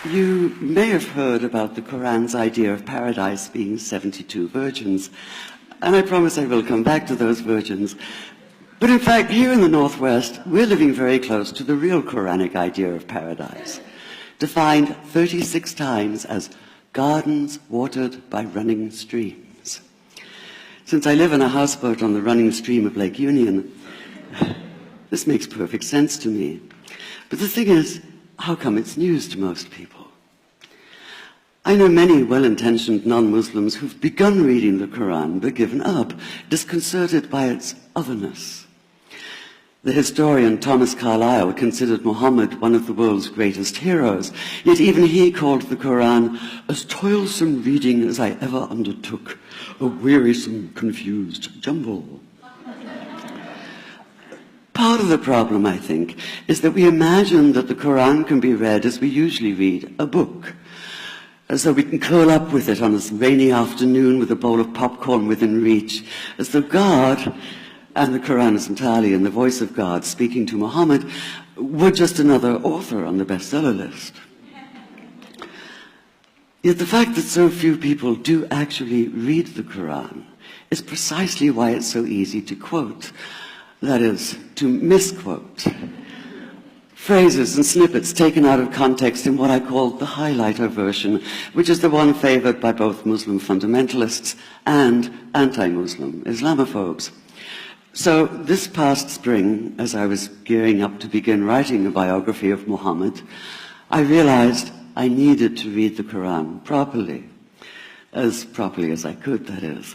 You may have heard about the Quran's idea of paradise being 72 virgins, and I promise I will come back to those virgins. But in fact, here in the Northwest, we're living very close to the real Quranic idea of paradise, defined 36 times as gardens watered by running streams. Since I live in a houseboat on the running stream of Lake Union, this makes perfect sense to me. But the thing is, how come it's news to most people? I know many well-intentioned non-Muslims who've begun reading the Quran but given up, disconcerted by its otherness. The historian Thomas Carlyle considered Muhammad one of the world's greatest heroes, yet even he called the Quran as toilsome reading as I ever undertook, a wearisome, confused jumble. Part of the problem, I think, is that we imagine that the Quran can be read as we usually read a book, as though we can curl up with it on a rainy afternoon with a bowl of popcorn within reach, as though God, and the Quran is entirely in the voice of God speaking to Muhammad, were just another author on the bestseller list. Yet the fact that so few people do actually read the Quran is precisely why it's so easy to quote. That is, to misquote. Phrases and snippets taken out of context in what I call the highlighter version, which is the one favored by both Muslim fundamentalists and anti-Muslim Islamophobes. So this past spring, as I was gearing up to begin writing a biography of Muhammad, I realized I needed to read the Quran properly as I could, that is.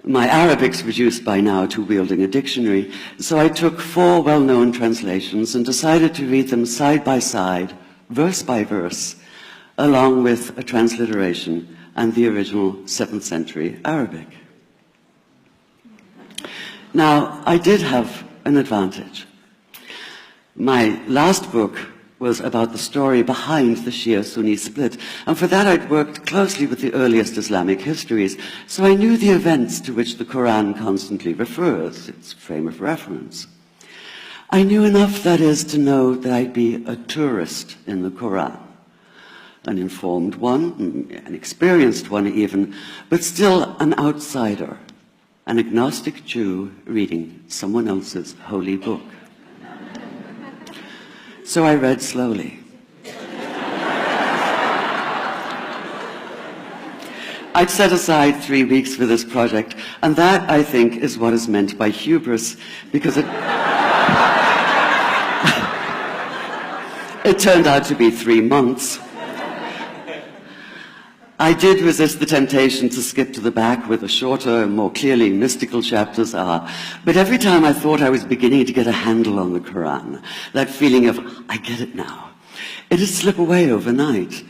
My Arabic's reduced by now to wielding a dictionary, so I took 4 well-known translations and decided to read them side by side, verse by verse, along with a transliteration and the original 7th century Arabic. Now, I did have an advantage. My last book was about the story behind the Shia-Sunni split, and for that I'd worked closely with the earliest Islamic histories, so I knew the events to which the Quran constantly refers, its frame of reference. I knew enough, that is, to know that I'd be a tourist in the Quran, an informed one, an experienced one even, but still an outsider, an agnostic Jew reading someone else's holy book. So I read slowly. I'd set aside 3 weeks for this project, and that, I think, is what is meant by hubris, because it turned out to be 3 months. I did resist the temptation to skip to the back where the shorter, more clearly mystical chapters are, but every time I thought I was beginning to get a handle on the Quran, that feeling of, I get it now, it'd slip away overnight,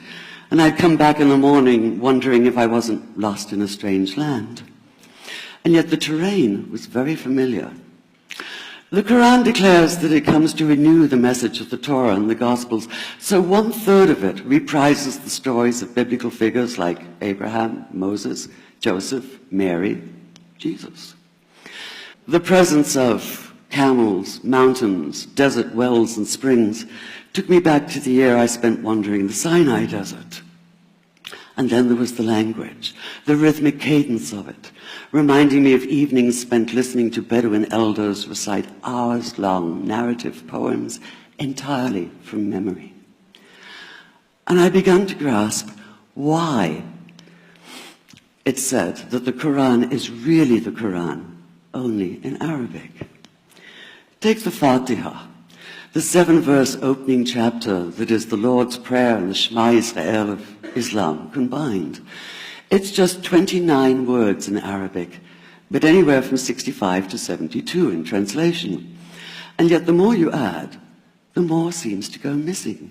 and I'd come back in the morning wondering if I wasn't lost in a strange land. And yet the terrain was very familiar. The Quran declares that it comes to renew the message of the Torah and the Gospels, so 1/3 of it reprises the stories of biblical figures like Abraham, Moses, Joseph, Mary, Jesus. The presence of camels, mountains, desert wells and springs took me back to the year I spent wandering the Sinai desert. And then there was the language, the rhythmic cadence of it, reminding me of evenings spent listening to Bedouin elders recite hours-long narrative poems entirely from memory. And I began to grasp why it's said that the Quran is really the Quran, only in Arabic. Take the Fatiha, the 7-verse opening chapter that is the Lord's Prayer and the Shema Israel of Islam combined. It's just 29 words in Arabic, but anywhere from 65 to 72 in translation. And yet the more you add, the more seems to go missing.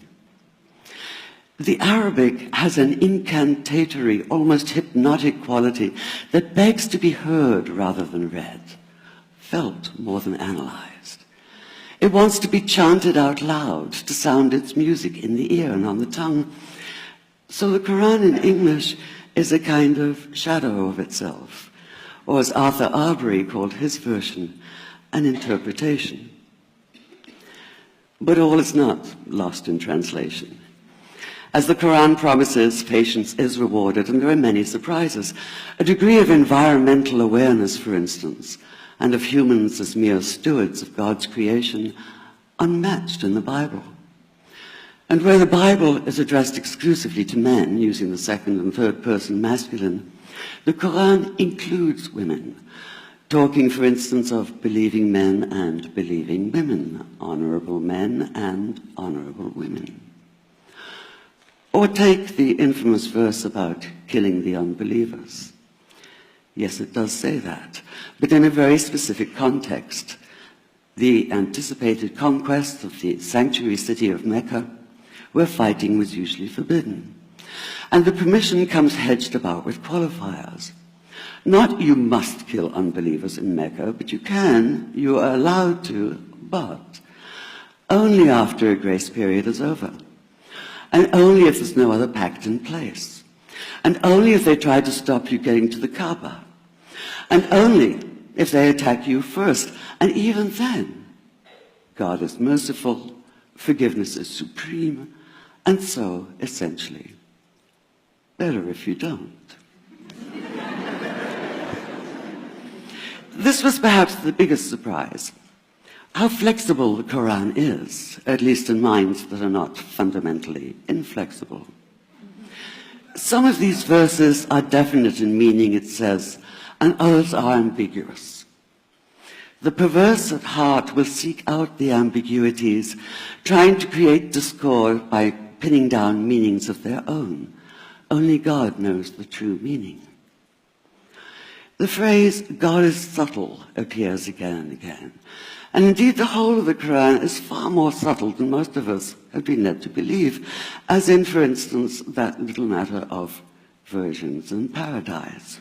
The Arabic has an incantatory, almost hypnotic quality that begs to be heard rather than read, felt more than analyzed. It wants to be chanted out loud, to sound its music in the ear and on the tongue. So the Quran in English is a kind of shadow of itself, or as Arthur Arbery called his version, an interpretation. But all is not lost in translation. As the Quran promises, patience is rewarded, and there are many surprises. A degree of environmental awareness, for instance, and of humans as mere stewards of God's creation, unmatched in the Bible. And where the Bible is addressed exclusively to men, using the second and third person masculine, the Quran includes women, talking, for instance, of believing men and believing women, honorable men and honorable women. Or take the infamous verse about killing the unbelievers. Yes, it does say that, but in a very specific context. The anticipated conquest of the sanctuary city of Mecca, where fighting was usually forbidden. And the permission comes hedged about with qualifiers. Not you must kill unbelievers in Mecca, but you are allowed to, but only after a grace period is over. And only if there's no other pact in place. And only if they try to stop you getting to the Kaaba. And only if they attack you first. And even then, God is merciful, forgiveness is supreme, and so, essentially, better if you don't. This was perhaps the biggest surprise. How flexible the Quran is, at least in minds that are not fundamentally inflexible. Some of these verses are definite in meaning, it says, and others are ambiguous. The perverse at heart will seek out the ambiguities, trying to create discord by pinning down meanings of their own. Only God knows the true meaning. The phrase, God is subtle, appears again and again. And indeed, the whole of the Quran is far more subtle than most of us have been led to believe, as in, for instance, that little matter of virgins and paradise.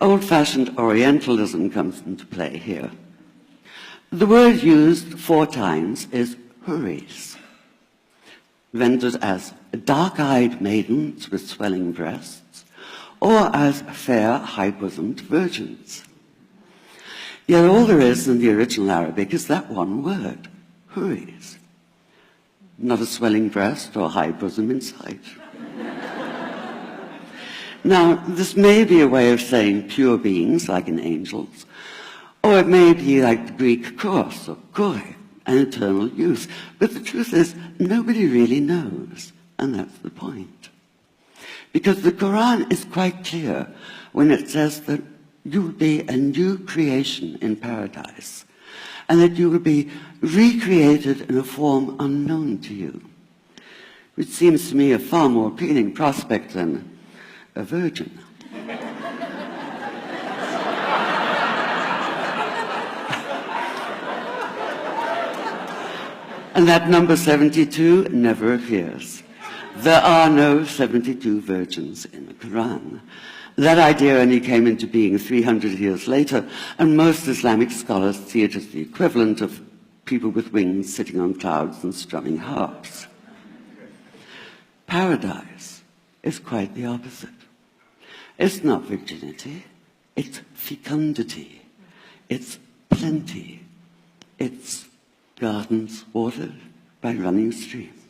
Old-fashioned Orientalism comes into play here. The word used 4 times is huris, rendered as dark-eyed maidens with swelling breasts, or as fair, high-bosomed virgins. Yet all there is in the original Arabic is that one word, huris. Not a swelling breast or high bosom in sight. Now, this may be a way of saying pure beings, like in angels, or it may be like the Greek kos, or kore, an eternal youth. But the truth is, nobody really knows, and that's the point. Because the Quran is quite clear when it says that you will be a new creation in paradise, and that you will be recreated in a form unknown to you, which seems to me a far more appealing prospect than a virgin. And that number 72 never appears. There are no 72 virgins in the Quran. That idea only came into being 300 years later, and most Islamic scholars see it as the equivalent of people with wings sitting on clouds and strumming harps. Paradise is quite the opposite. It's not virginity, it's fecundity, it's plenty, it's gardens watered by running streams.